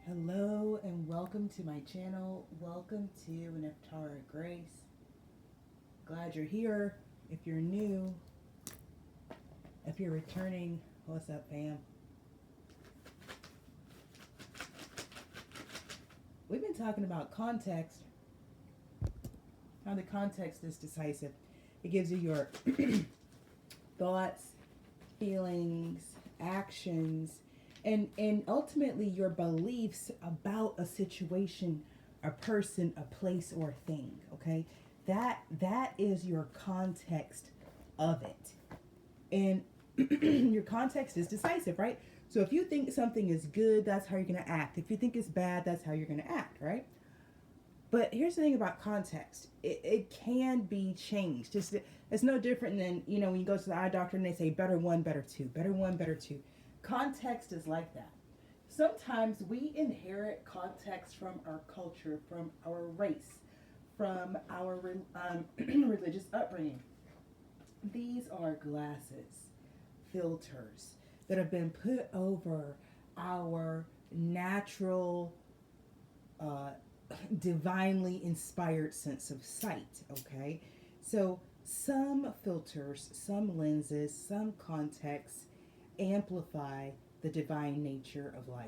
Hello and welcome to my channel. Welcome to Nephtara Grace. Glad you're here. If you're new, if you're returning, what's up, fam? We've been talking about context, how the context is decisive. It gives you your thoughts, feelings, actions, and ultimately your beliefs about a situation, a person, a place, or a thing. Okay, that is your context of it, and your context is decisive, right? So if you think something is good, that's how you're going to act. If you think it's bad, that's how you're going to act, right? But here's the thing about context. It can be changed. It's no different than, when you go to the eye doctor and they say better one, better two, better one, better two. Context is like that. Sometimes we inherit context from our culture, from our race, from our religious upbringing. These are glasses, filters that have been put over our natural uh, divinely inspired sense of sight, okay? So some filters, some lenses, some contexts amplify the divine nature of life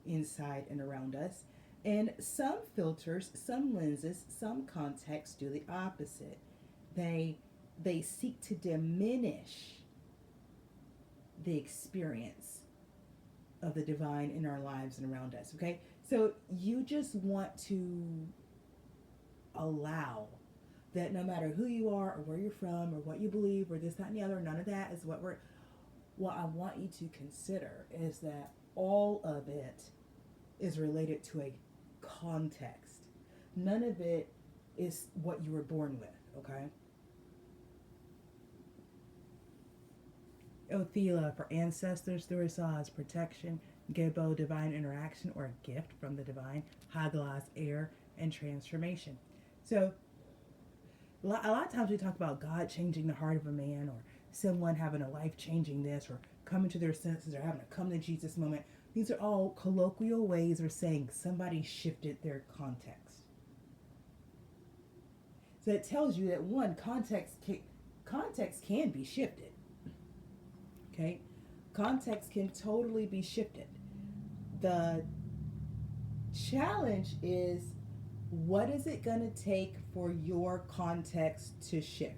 inside and around us. And some filters, some lenses, some contexts do the opposite. They they seek to diminish the experience of the divine in our lives and around us, okay? So you just want to allow that no matter who you are or where you're from or what you believe or this, that, and the other, none of that is what I want you to consider is that all of it is related to a context. None of it is what you were born with, okay? Othela for ancestors, Thurisaz, protection, Gebo, divine interaction or a gift from the divine, Haglas, air, and transformation. So, a lot of times we talk about God changing the heart of a man or someone having a life changing this or coming to their senses or having a come to Jesus moment. These are all colloquial ways of saying somebody shifted their context. So it tells you that one, context can be shifted. Okay? Context can totally be shifted. The challenge is, what is it going to take for your context to shift?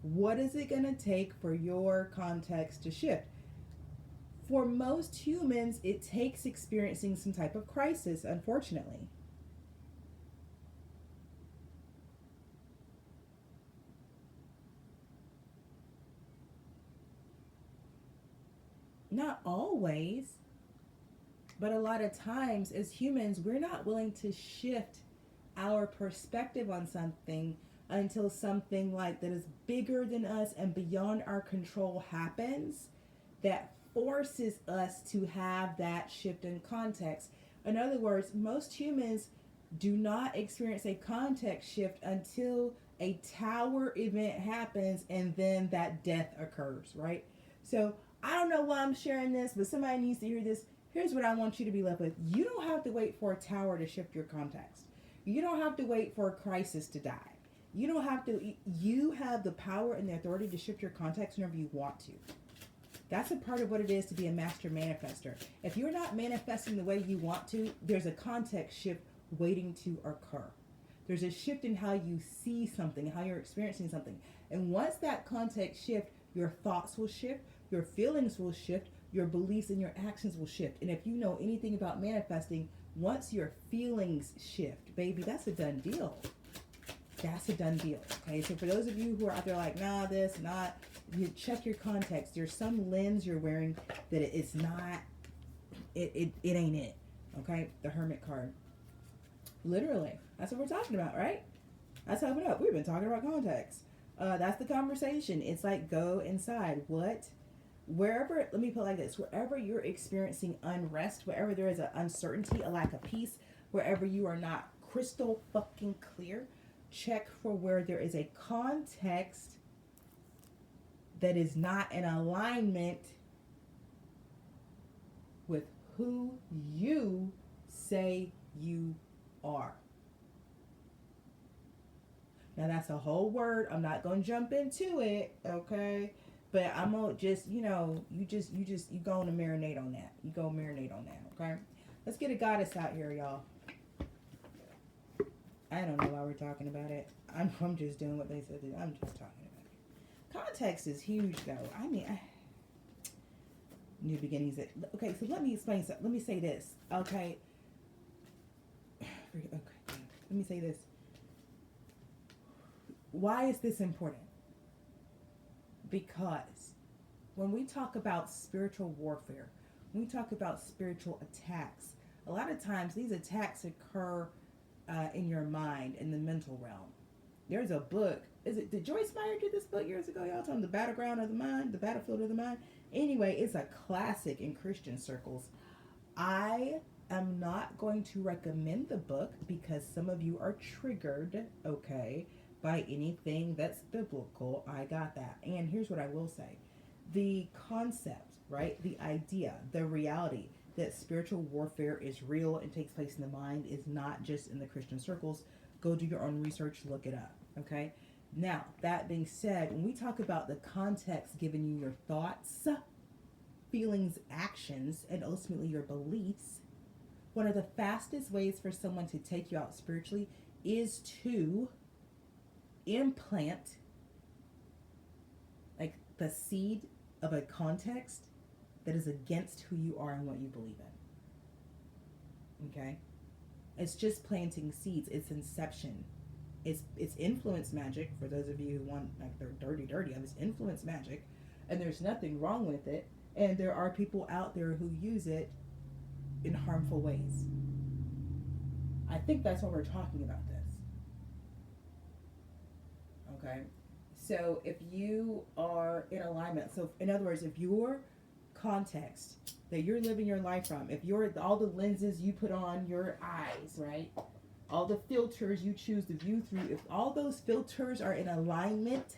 What is it going to take for your context to shift? For most humans, it takes experiencing some type of crisis, unfortunately. Not always, but a lot of times as humans, we're not willing to shift our perspective on something until something like that is bigger than us and beyond our control happens that forces us to have that shift in context. In other words, most humans do not experience a context shift until a tower event happens and then that death occurs, right? So I don't know why I'm sharing this, but somebody needs to hear this. Here's what I want you to be left with. You don't have to wait for a tower to shift your context. You don't have to wait for a crisis to die. You don't have to, you have the power and the authority to shift your context whenever you want to. That's a part of what it is to be a master manifester. If you're not manifesting the way you want to, there's a context shift waiting to occur. There's a shift in how you see something, how you're experiencing something. And once that context shift, your thoughts will shift, your feelings will shift, your beliefs and your actions will shift. And if you know anything about manifesting, once your feelings shift, baby, that's a done deal. That's a done deal. Okay, so for those of you who are out there like, nah, this, not, you check your context. There's some lens you're wearing that it's not, it ain't it. Okay, the Hermit card. Literally, that's what we're talking about, right? That's how it up. We've been talking about context. That's the conversation. It's like, go inside. Wherever, let me put it like this, wherever you're experiencing unrest, wherever there is an uncertainty, a lack of peace, wherever you are not crystal fucking clear, check for where there is a context that is not in alignment with who you say you are. Now that's a whole word. I'm not gonna jump into it, okay? But I'm gonna just, you go to marinate on that. You go marinate on that, okay? Let's get a goddess out here, y'all. I don't know why we're talking about it. I'm just doing what they said to do. I'm just talking about it. Context is huge, though. I mean, new beginnings. Okay, so let me explain something. Let me say this, okay? Okay, let me say this. Why is this important? Because when we talk about spiritual warfare, when we talk about spiritual attacks, a lot of times these attacks occur in your mind, in the mental realm. There's a book. Did Joyce Meyer do this book years ago? Y'all talking the battleground of the mind, the battlefield of the mind? Anyway, it's a classic in Christian circles. I am not going to recommend the book because some of you are triggered, okay, by anything that's biblical. I got that. And here's what I will say. The concept, right? The idea, the reality that spiritual warfare is real and takes place in the mind is not just in the Christian circles. Go do your own research, look it up, okay? Now, that being said, when we talk about the context giving you your thoughts, feelings, actions, and ultimately your beliefs, one of the fastest ways for someone to take you out spiritually is to implant like the seed of a context that is against who you are and what you believe in. Okay? It's just planting seeds. It's inception. It's influence magic for those of you who want like they're dirty of it's influence magic, and there's nothing wrong with it, and there are people out there who use it in harmful ways. I think that's why we're talking about this. Okay, so if you are in alignment, so in other words, if your context that you're living your life from, if you're all the lenses you put on your eyes, right, all the filters you choose to view through, if all those filters are in alignment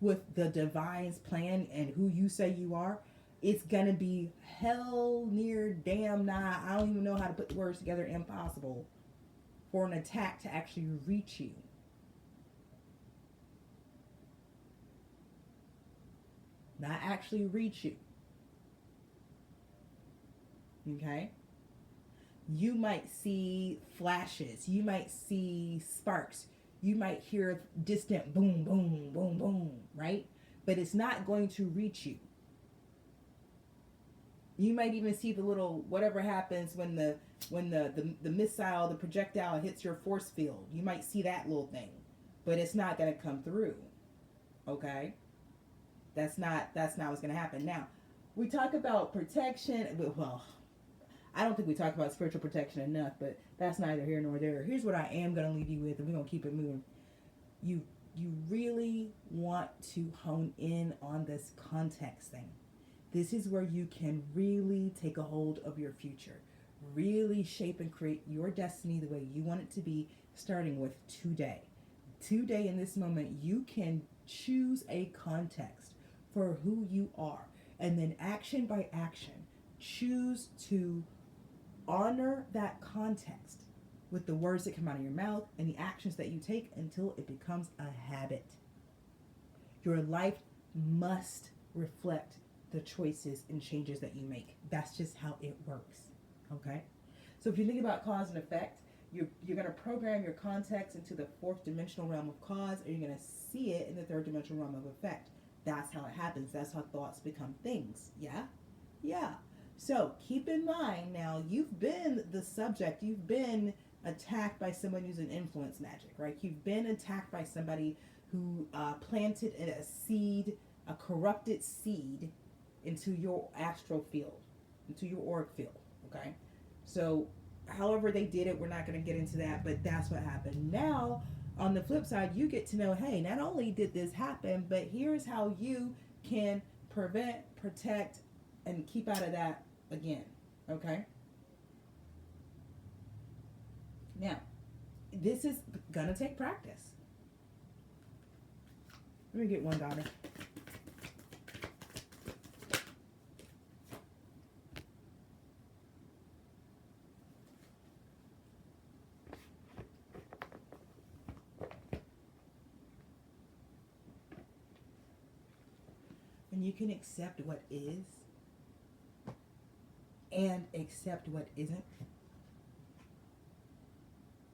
with the divine's plan and who you say you are, it's gonna be hell near damn nigh, I don't even know how to put the words together, impossible for an attack to actually reach you. Not actually reach you. Okay? You might see flashes. You might see sparks. You might hear distant boom, boom, boom, boom, right? But it's not going to reach you. You might even see the little whatever happens when the missile, the projectile hits your force field. You might see that little thing, but it's not going to come through. Okay? That's not what's going to happen. Now, we talk about protection. Well, I don't think we talk about spiritual protection enough, but that's neither here nor there. Here's what I am going to leave you with, and we're going to keep it moving. You really want to hone in on this context thing. This is where you can really take a hold of your future, really shape and create your destiny the way you want it to be, starting with today. Today, in this moment, you can choose a context for who you are, and then action by action, choose to honor that context with the words that come out of your mouth and the actions that you take until it becomes a habit. Your life must reflect the choices and changes that you make. That's just how it works. Okay? So if you think about cause and effect, you're going to program your context into the fourth dimensional realm of cause, and you're going to see it in the third dimensional realm of effect. That's how it happens. That's how thoughts become things. Yeah? Yeah. So keep in mind now, you've been the subject. You've been attacked by someone using influence magic, right? You've been attacked by somebody who planted a seed, a corrupted seed, into your astral field, into your auric field, okay? So however they did it, we're not going to get into that, but that's what happened. Now, on the flip side, you get to know, hey, not only did this happen, but here's how you can prevent, protect, and keep out of that again, okay? Now, this is going to take practice. Let me get one daughter. when you can accept what is and accept what isn't,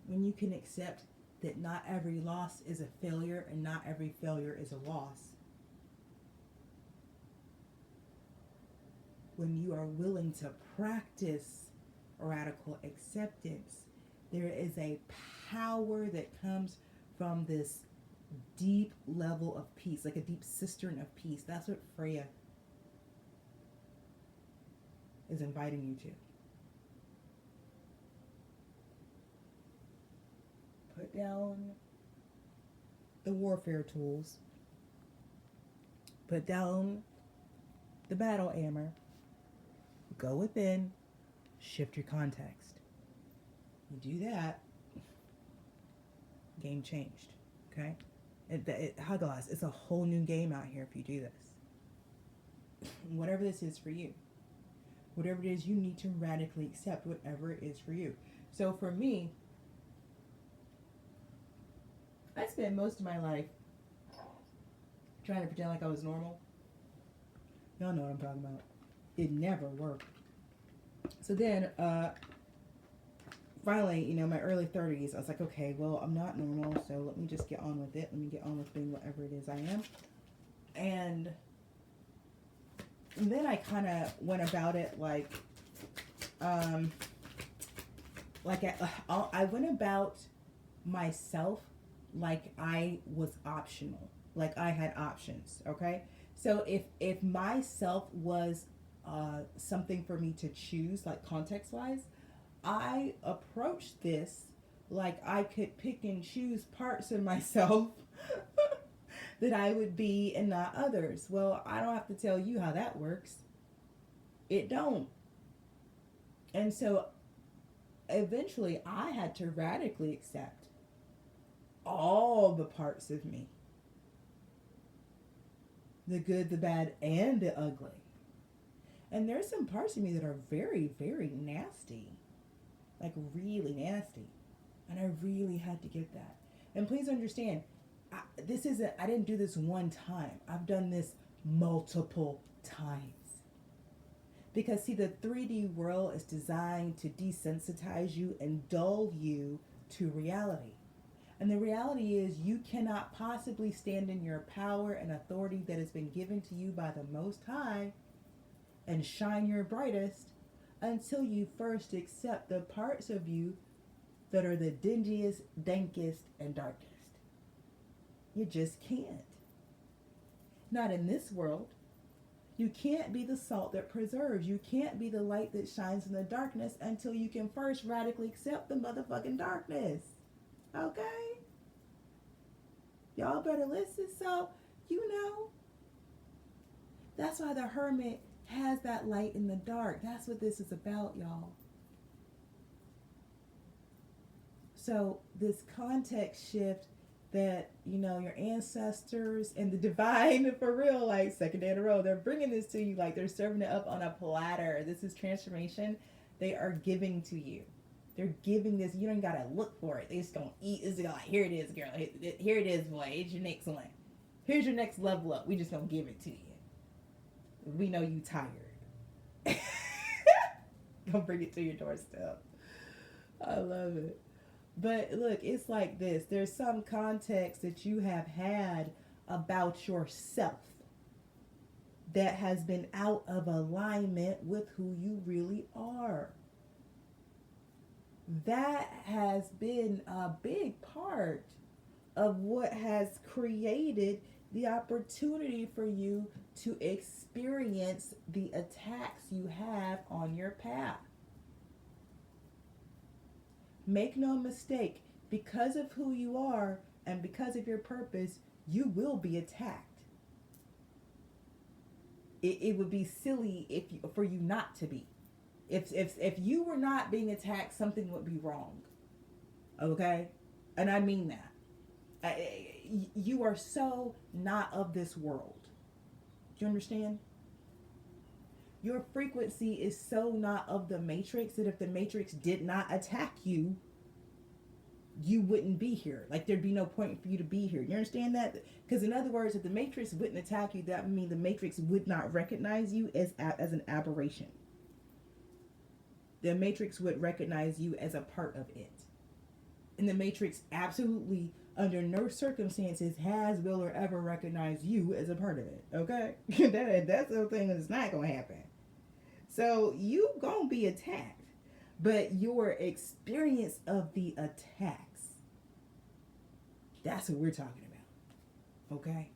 when you can accept that not every loss is a failure and not every failure is a loss, when you are willing to practice radical acceptance, there is a power that comes from this deep level of peace, like a deep cistern of peace. That's what Freya is inviting you to. Put down the warfare tools. Put down the battle hammer. Go within. Shift your context. You do that, game changed. Okay? Hagalas, it's a whole new game out here if you do this. Whatever this is for you. Whatever it is, you need to radically accept whatever it is for you. So for me, I spent most of my life trying to pretend like I was normal. Y'all know what I'm talking about. It never worked. So then, finally, my early 30s, I was like, okay, well, I'm not normal, so let me just get on with it. Let me get on with being whatever it is I am. And then I kind of went about it I went about myself like I was optional, like I had options, okay? So if myself was something for me to choose, like context-wise, I approached this like I could pick and choose parts of myself that I would be and not others. Well, I don't have to tell you how that works. It don't. And so eventually I had to radically accept all the parts of me. The good, the bad, and the ugly. And there's some parts of me that are very, very nasty. Like really nasty. And I really had to get that. And please understand, I didn't do this one time. I've done this multiple times. Because see, the 3D world is designed to desensitize you and dull you to reality. And the reality is you cannot possibly stand in your power and authority that has been given to you by the Most High and shine your brightest until you first accept the parts of you that are the dingiest, dankest, and darkest. You just can't. Not in this world. You can't be the salt that preserves. You can't be the light that shines in the darkness until you can first radically accept the motherfucking darkness. Okay? Y'all better listen. So, that's why the hermit has that light in the dark. That's what this is about, y'all. So this context shift that, your ancestors and the divine, for real, like second day in a row, they're bringing this to you like they're serving it up on a platter. This is transformation they are giving to you. They're giving this. You don't got to look for it. They just gonna eat. It's like, here it is, girl. Here it is, boy. It's your next one. Here's your next level up. We just gonna give it to you. We know you tired. Gonna bring it to your doorstep. I love it. But look, it's like this. There's some context that you have had about yourself that has been out of alignment with who you really are. That has been a big part of what has created the opportunity for you to experience the attacks you have on your path. Make no mistake, because of who you are and because of your purpose, you will be attacked. It would be silly for you not to be. If you were not being attacked, something would be wrong. Okay? And I mean that. You are so not of this world. Do you understand? Your frequency is so not of the matrix that if the matrix did not attack you, you wouldn't be here. Like there'd be no point for you to be here. You understand that? Because in other words, if the Matrix wouldn't attack you, that would mean the Matrix would not recognize you as an aberration. The Matrix would recognize you as a part of it. And the Matrix absolutely, under no circumstances, will or ever recognize you as a part of it. Okay? That's the thing that's not going to happen. So you going to be attacked. But your experience of the attacks, that's what we're talking about. Okay?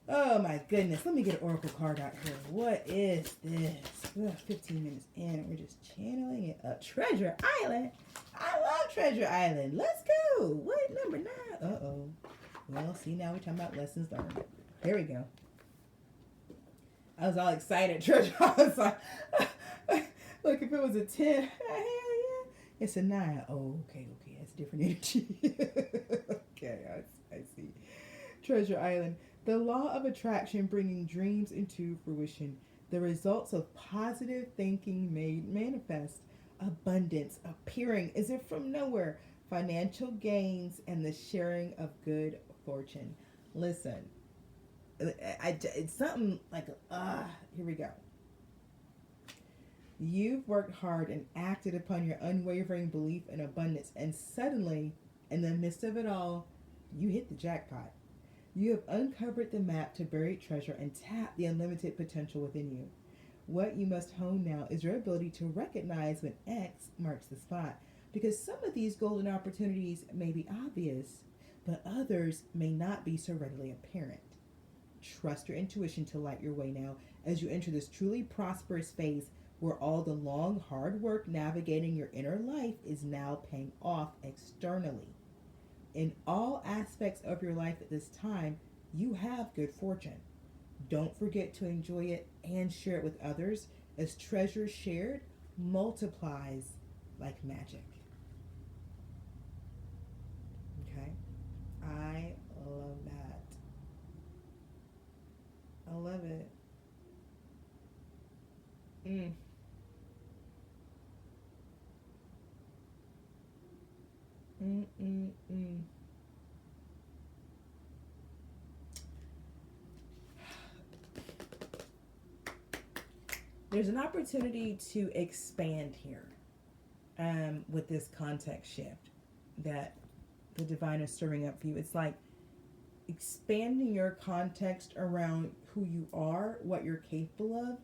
Oh my goodness. Let me get an oracle card out here. What is this? We're 15 minutes in and we're just channeling it up. Treasure Island. I love Treasure Island. Let's go. What, number 9? Uh-oh. Well, see, now we're talking about lessons learned. Here we go. I was all excited. Treasure Island. Look, if it was a 10, hell yeah. It's a 9. Oh, okay. That's different energy. Okay, I see. Treasure Island. The law of attraction bringing dreams into fruition. The results of positive thinking made manifest. Abundance appearing as if from nowhere. Financial gains and the sharing of good fortune. Listen, it's something like, here we go. You've worked hard and acted upon your unwavering belief in abundance, and suddenly, in the midst of it all, you hit the jackpot. You have uncovered the map to buried treasure and tapped the unlimited potential within you. What you must hone now is your ability to recognize when X marks the spot, because some of these golden opportunities may be obvious, but others may not be so readily apparent. Trust your intuition to light your way now as you enter this truly prosperous phase where all the long, hard work navigating your inner life is now paying off externally. In all aspects of your life at this time, you have good fortune. Don't forget to enjoy it and share it with others, as treasure shared multiplies like magic. Okay? I love that. I love it. There's an opportunity to expand here with this context shift that the divine is stirring up for you. It's like expanding your context around who you are, what you're capable of,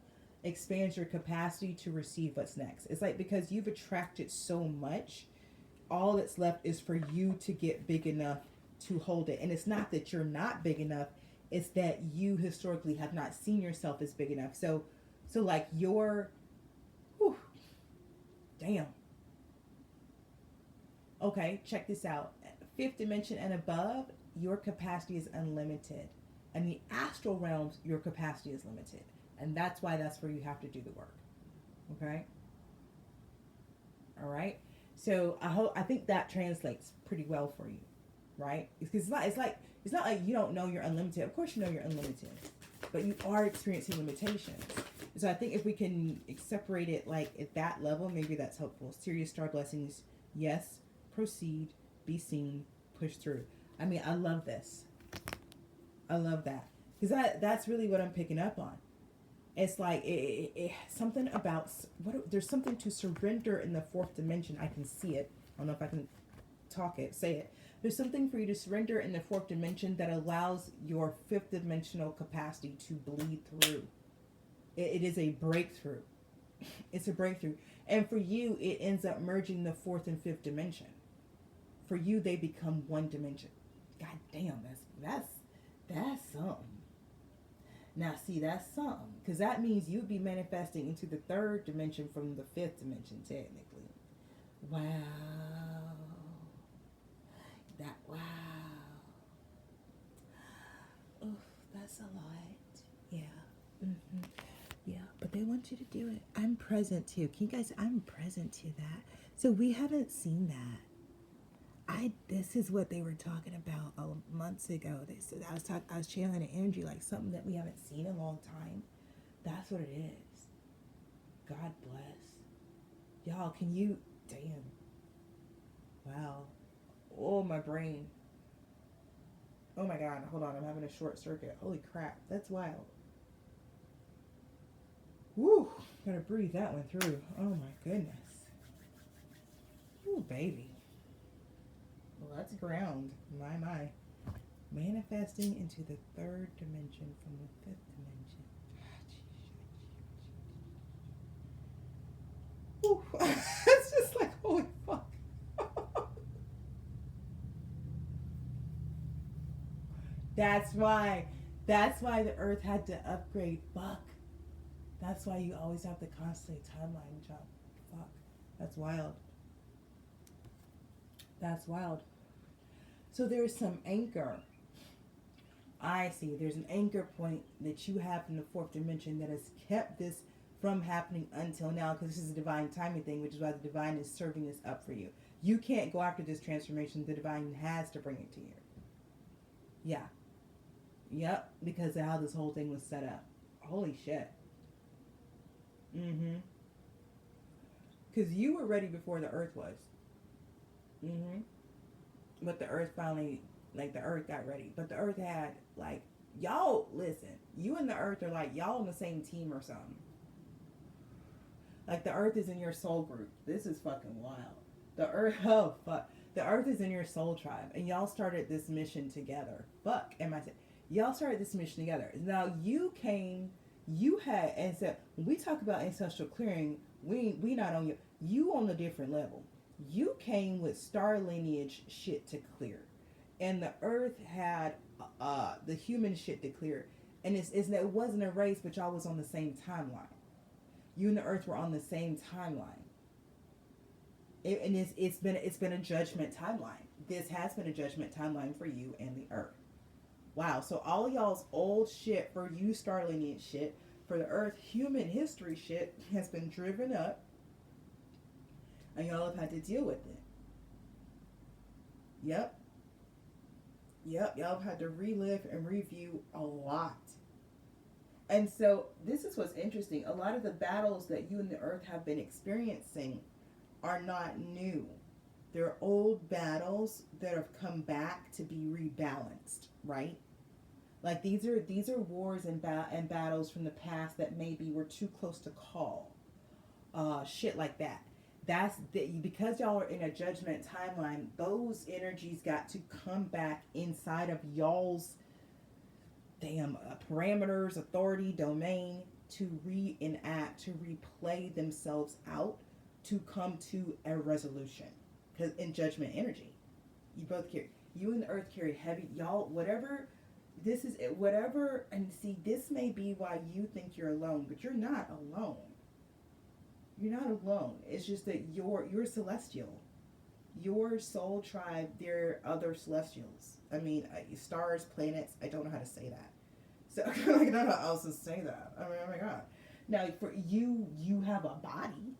expands your capacity to receive what's next. It's like because you've attracted so much, all that's left is for you to get big enough to hold it. And it's not that you're not big enough, it's that you historically have not seen yourself as big enough. So like your, damn. Okay, check this out. 5th dimension and above, your capacity is unlimited. In the astral realms, your capacity is limited. And that's where you have to do the work. Okay? All right? So I think that translates pretty well for you, right? Because it's not like you don't know you're unlimited. Of course you know you're unlimited, but you are experiencing limitations. So I think if we can separate it like at that level, maybe that's helpful. Serious star blessings, yes. Proceed, be seen, push through. I mean, I love this. I love that because that's really what I'm picking up on. It's like something about there's something to surrender in the 4th dimension. I can see it. I don't know if I can say it. There's something for you to surrender in the 4th dimension that allows your 5th dimensional capacity to bleed through. It is a breakthrough. It's a breakthrough. And for you, it ends up merging the 4th and 5th dimension. For you, they become one dimension. God damn, that's something. Now, see, that's something. Because that means you'd be manifesting into the 3rd dimension from the 5th dimension, technically. Wow. Wow. Oof, that's a lot. Yeah. Mm-hmm. Yeah, but they want you to do it. I'm present too. Can you guys, I'm present to that. So we haven't seen that. This is what they were talking about months ago. They said I was channeling an energy like something that we haven't seen in a long time. That's what it is. God bless. Y'all, can you, damn. Wow. Oh, my brain. Oh my god, hold on, I'm having a short circuit. Holy crap, that's wild. Woo! Gotta breathe that one through. Oh my goodness. Ooh, baby. Well, let's ground. My. Manifesting into the third dimension from the fifth dimension. Ooh. It's just like, holy fuck. That's why. That's why the earth had to upgrade. Fuck. That's why you always have to constantly timeline jump. Fuck. That's wild. That's wild. So there's some anchor. I see. There's an anchor point that you have in the fourth dimension that has kept this from happening until now, because this is a divine timing thing, which is why the divine is serving this up for you. You can't go after this transformation. The divine has to bring it to you. Yeah. Yep. Because of how this whole thing was set up. Holy shit. Mm-hmm. Because you were ready before the earth was. Mm-hmm. But the earth finally, like, the earth got ready. But the earth had, like, y'all, listen, you and the earth are like, y'all on the same team or something. Like, the earth is in your soul group. This is fucking wild. The earth, oh, fuck. The earth is in your soul tribe. And y'all started this mission together. Fuck, am I saying? Y'all started this mission together. Now, you came, you had, and said, when we talk about ancestral clearing, we not on you on a different level. You came with star lineage shit to clear. And the earth had the human shit to clear. And it wasn't a race, but y'all was on the same timeline. You and the earth were on the same timeline. It's been a judgment timeline. This has been a judgment timeline for you and the earth. Wow. So all y'all's old shit, for you star lineage shit, for the earth human history shit, has been driven up. And y'all have had to deal with it. Yep. Y'all have had to relive and review a lot. And so this is what's interesting. A lot of the battles that you and the earth have been experiencing are not new. They're old battles that have come back to be rebalanced, right? Like, these are wars and battles from the past that maybe were too close to call. Shit like that. Because y'all are in a judgment timeline, those energies got to come back inside of y'all's damn parameters, authority, domain, to reenact, to replay themselves out, to come to a resolution. Because in judgment energy, you and the earth carry heavy, y'all, whatever, this is it, whatever, and see, this may be why you think you're alone, but you're not alone. You're not alone. It's just that you're celestial. Your soul tribe, there are other celestials. I mean, stars, planets, I don't know how to say that. So, I don't know how else to say that. I mean, oh my God. Now, for you have a body.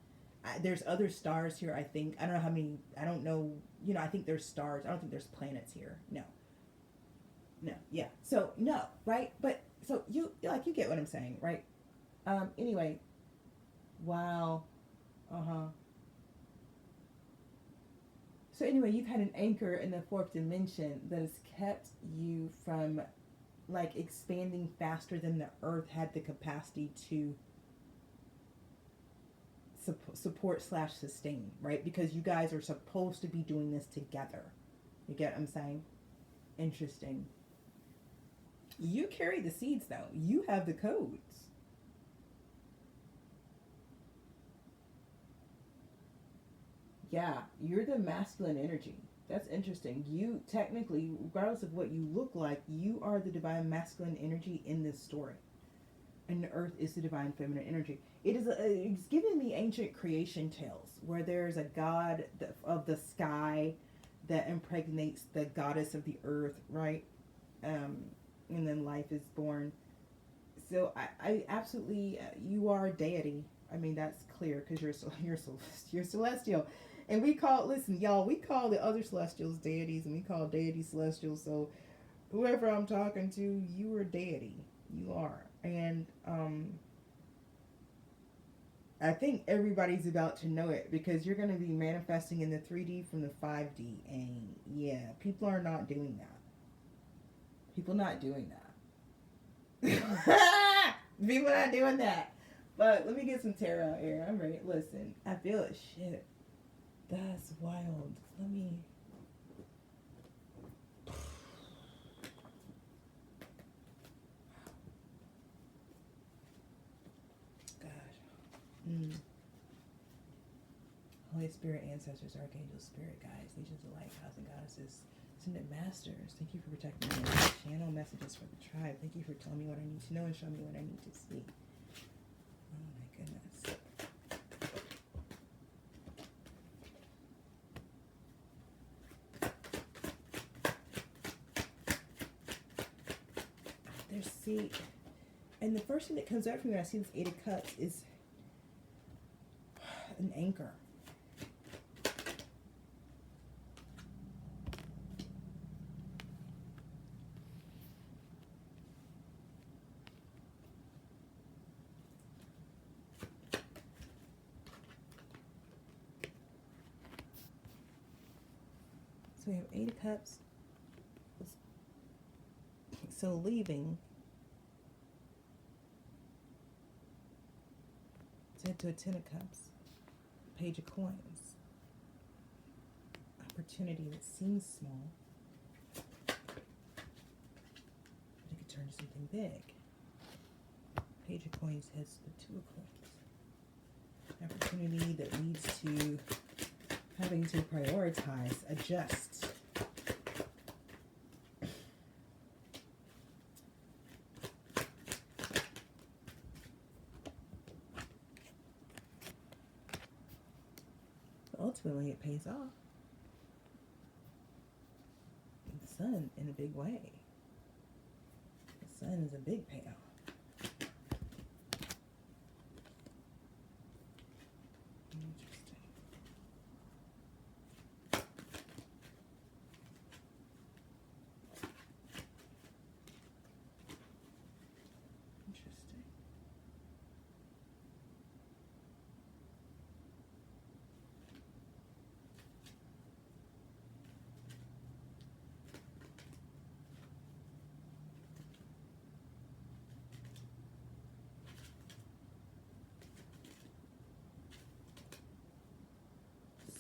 There's other stars here, I think. I don't know how many, I don't know, I think there's stars. I don't think there's planets here. No, yeah. So, no, right? But, so you get what I'm saying, right? Anyway. Wow. So anyway, you've had an anchor in the fourth dimension that has kept you from, like, expanding faster than the earth had the capacity to support / sustain, right? Because you guys are supposed to be doing this together. You get what I'm saying? Interesting. You carry the seeds, though. You have the codes. Yeah, you're the masculine energy. That's interesting. You, technically, regardless of what you look like, you are the divine masculine energy in this story. And the earth is the divine feminine energy. It's given the ancient creation tales, where there's a god of the sky that impregnates the goddess of the earth, right? And then life is born. So I absolutely, you are a deity. I mean, that's clear, because you're celestial. And we call the other celestials deities, and we call deities celestials. So whoever I'm talking to, you are deity. You are. And I think everybody's about to know it because you're going to be manifesting in the 3D from the 5D. And yeah, people are not doing that. People not doing that. People not doing that. But let me get some tarot here. I'm ready. Listen, I feel it. Shit. That's wild. Let me. Holy Spirit, ancestors, archangels, spirit guides, legions of light, gods and goddesses, ascended masters, thank you for protecting me. Channel messages for the tribe. Thank you for telling me what I need to know and showing me what I need to see. Oh my goodness. See, and the first thing that comes out for me when I see this Eight of Cups is an anchor. So we have Eight of Cups. So leaving. Let's head to a Ten of Cups. Page of Coins. Opportunity that seems small, but it could turn to something big. Page of Coins heads to the Two of Coins. Opportunity that leads to having to prioritize, adjust. Ultimately, it pays off. The sun in a big way. The sun is a big payoff. Interesting. Interesting.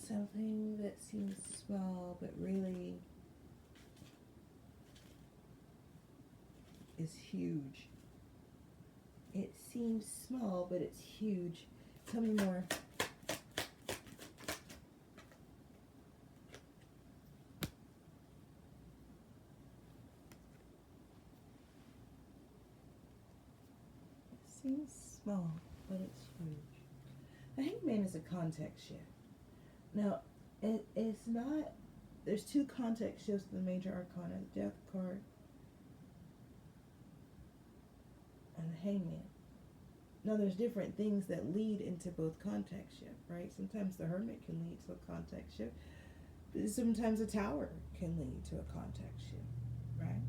Something that seems small but really is huge. It seems small but it's huge. Tell me more. It seems small but it's huge. The Hangman is a context shift. Now, it's not, there's two context shifts in the major arcana, the Death card and the Hangman. Now, there's different things that lead into both context shift, right? Sometimes the Hermit can lead to a context shift. But sometimes a Tower can lead to a context shift, right?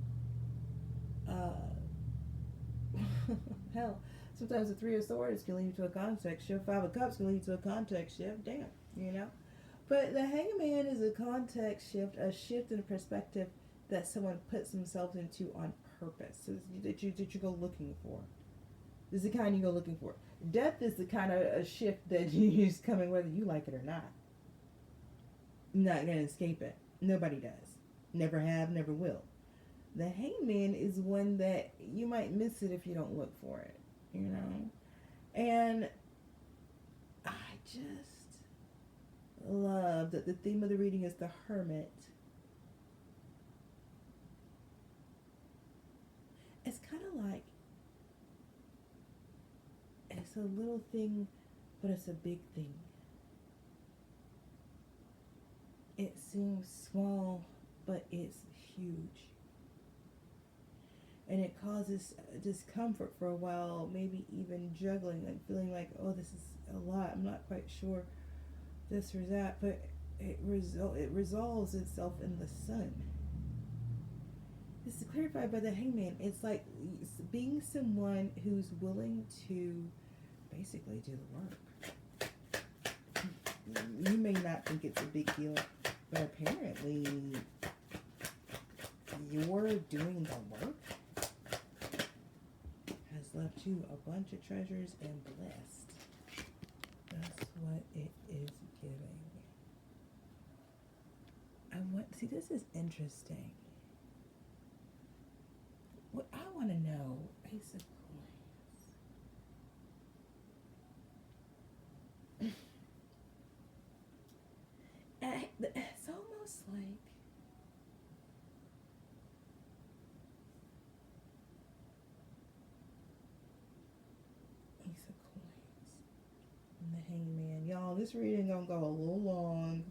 Hell, sometimes the Three of Swords can lead to a context shift. Five of Cups can lead to a context shift. Damn, you know? But the Hangman is a context shift, a shift in perspective that someone puts themselves into on purpose, so that you go looking for. This is the kind you go looking for. Death is the kind of a shift that is coming whether you like it or not. You're not going to escape it. Nobody does. Never have, never will. The Hangman is one that you might miss it if you don't look for it, you know? And I just love that the theme of the reading is the Hermit. It's kind of like, it's a little thing, but it's a big thing. It seems small, but it's huge. And it causes discomfort for a while, maybe even juggling, like feeling like, oh, this is a lot. I'm not quite sure this or that, but it resolves itself in the sun. This is clarified by the Hangman. It's like being someone who's willing to basically do the work. You may not think it's a big deal, but apparently you're doing the work has left you a bunch of treasures and blessed. That's what it is giving. See, this is interesting. What I want to know, basically, it's almost like Ace of Coins and the Hangman. Y'all, this reading gonna go a little long.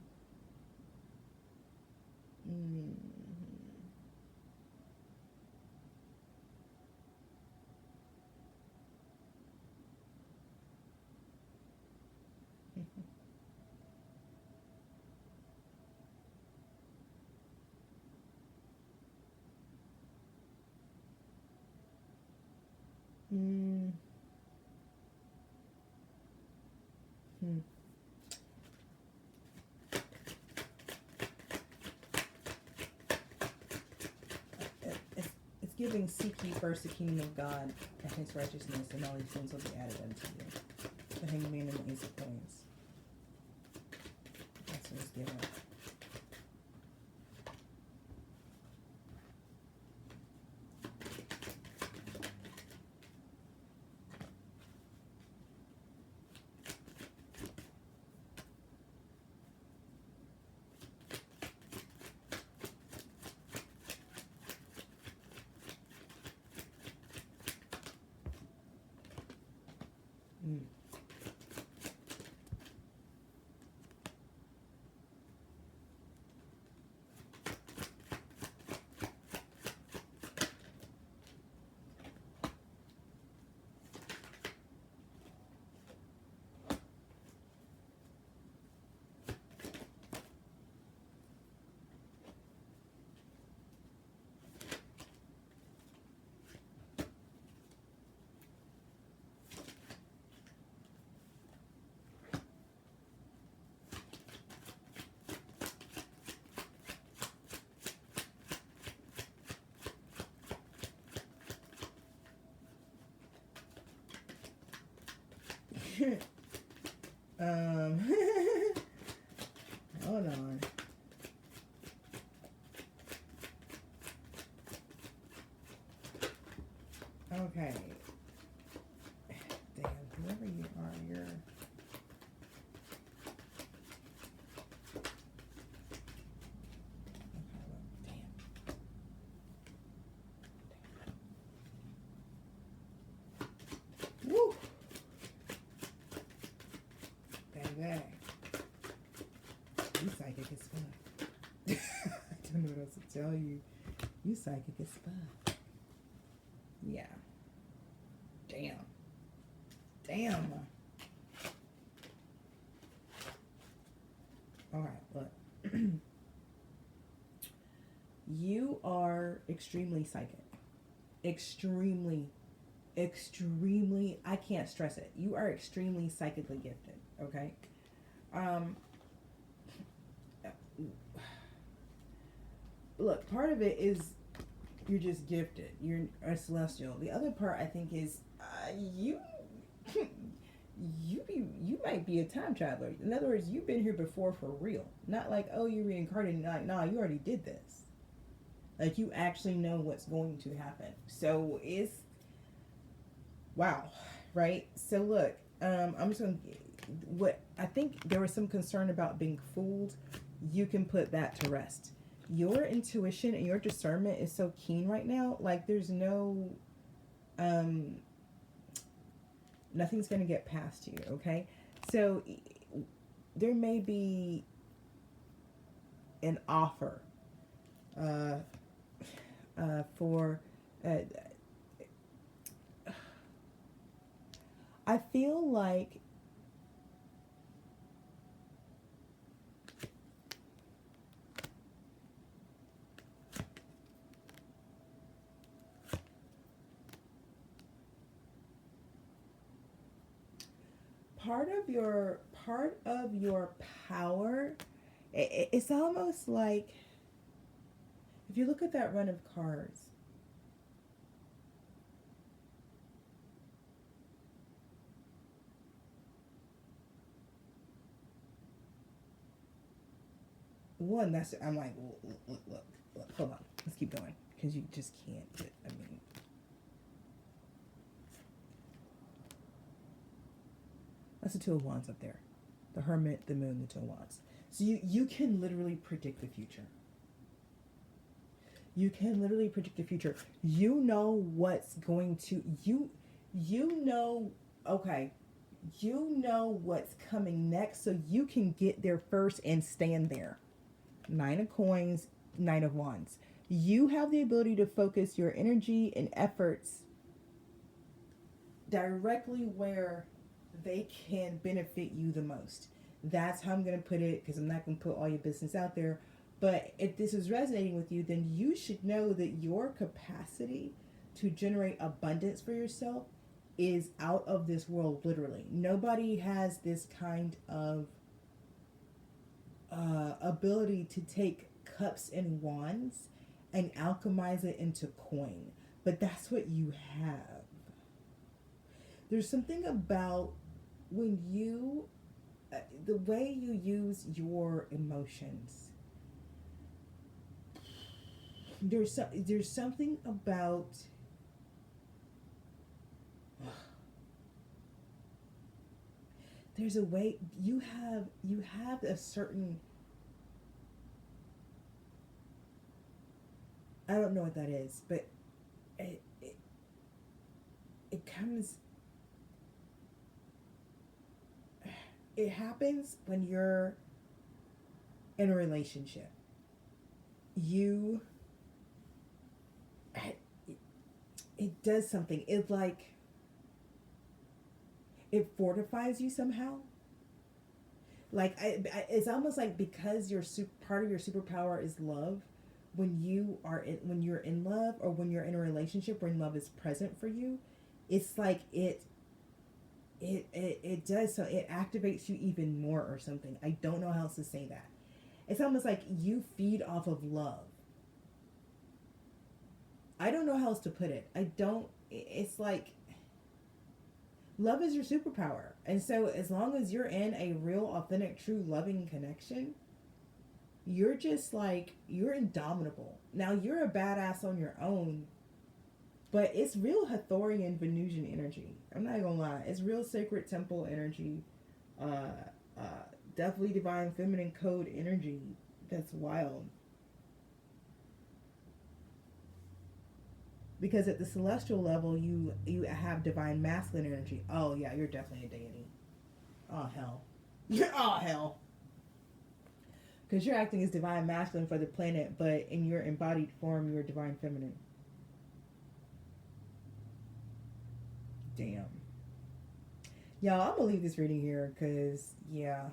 It's giving, seek ye first the kingdom of God and his righteousness, and all these things will be added unto you. The Hangman and the Ace of Coins. That's what it's giving. Hold on. Okay. Damn, whoever you are, you're... Woo! Baby. You psychic as fuck. I don't know what else to tell you. You psychic as fuck. Yeah. Damn. Damn. Alright, look. You are extremely psychic. Extremely, I can't stress it. You are extremely psychically gifted, okay? Look, part of it is you're just gifted. You're a celestial. The other part, I think, is you might be a time traveler. In other words, you've been here before for real. Not like, oh, you reincarnated. Like, nah, you already did this. Like, you actually know what's going to happen. So it's wow, right? So look, I'm just gonna. What I think there was some concern about being fooled. You can put that to rest. Your intuition and your discernment is so keen right now. Like, there's no, nothing's going to get past you, okay? So there may be an offer for, I feel like part of your power, it's almost like if you look at that run of cards, one, that's, I'm like, look, hold on, let's keep going, because you just can't, I mean, that's the Two of Wands up there. The Hermit, the Moon, the Two of Wands. So you can literally predict the future. You can literally predict the future. You know what's going to, you know, okay, you know what's coming next, so you can get there first and stand there. Nine of Coins, Knight of Wands. You have the ability to focus your energy and efforts directly where they can benefit you the most. That's how I'm going to put it, because I'm not going to put all your business out there. But if this is resonating with you, then you should know that your capacity to generate abundance for yourself is out of this world, literally. Nobody has this kind of ability to take cups and wands and alchemize it into coin. But that's what you have. There's something about when you, the way you use your emotions, there's something about there's a way you have a certain, I don't know what that is, but it comes, it happens when you're in a relationship. It does something. It's like it fortifies you somehow. Like it's almost like, because your part of your superpower is love. When you're in love, or when you're in a relationship when love is present for you, it's like it does, so it activates you even more or something. I don't know how else to say that. It's almost like you feed off of love. I don't know how else to put it. It's like love is your superpower. And so as long as you're in a real, authentic, true, loving connection, you're just like, you're indomitable. Now, you're a badass on your own, but it's real Hathorian Venusian energy. I'm not gonna lie. It's real sacred temple energy. Definitely divine feminine code energy. That's wild. Because at the celestial level, you have divine masculine energy. Oh yeah, you're definitely a deity. Oh hell. Oh hell. Because you're acting as divine masculine for the planet, but in your embodied form, you're divine feminine. Damn. Y'all, I'm gonna leave this reading here because, yeah,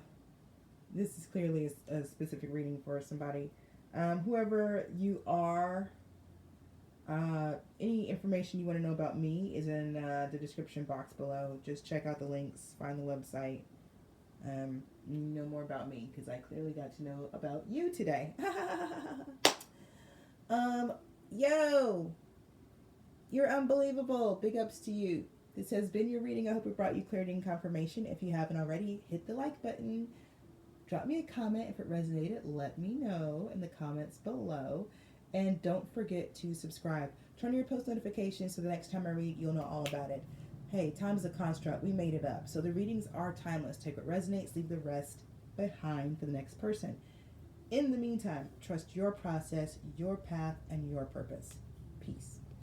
this is clearly a specific reading for somebody. Whoever you are, any information you want to know about me is in the description box below. Just check out the links, find the website, know more about me, because I clearly got to know about you today. Yo, you're unbelievable. Big ups to you. This has been your reading. I hope it brought you clarity and confirmation. If you haven't already, hit the like button. Drop me a comment if it resonated. Let me know in the comments below. And don't forget to subscribe. Turn on your post notifications so the next time I read, you'll know all about it. Hey, time is a construct. We made it up. So the readings are timeless. Take what resonates, leave the rest behind for the next person. In the meantime, trust your process, your path, and your purpose. Peace.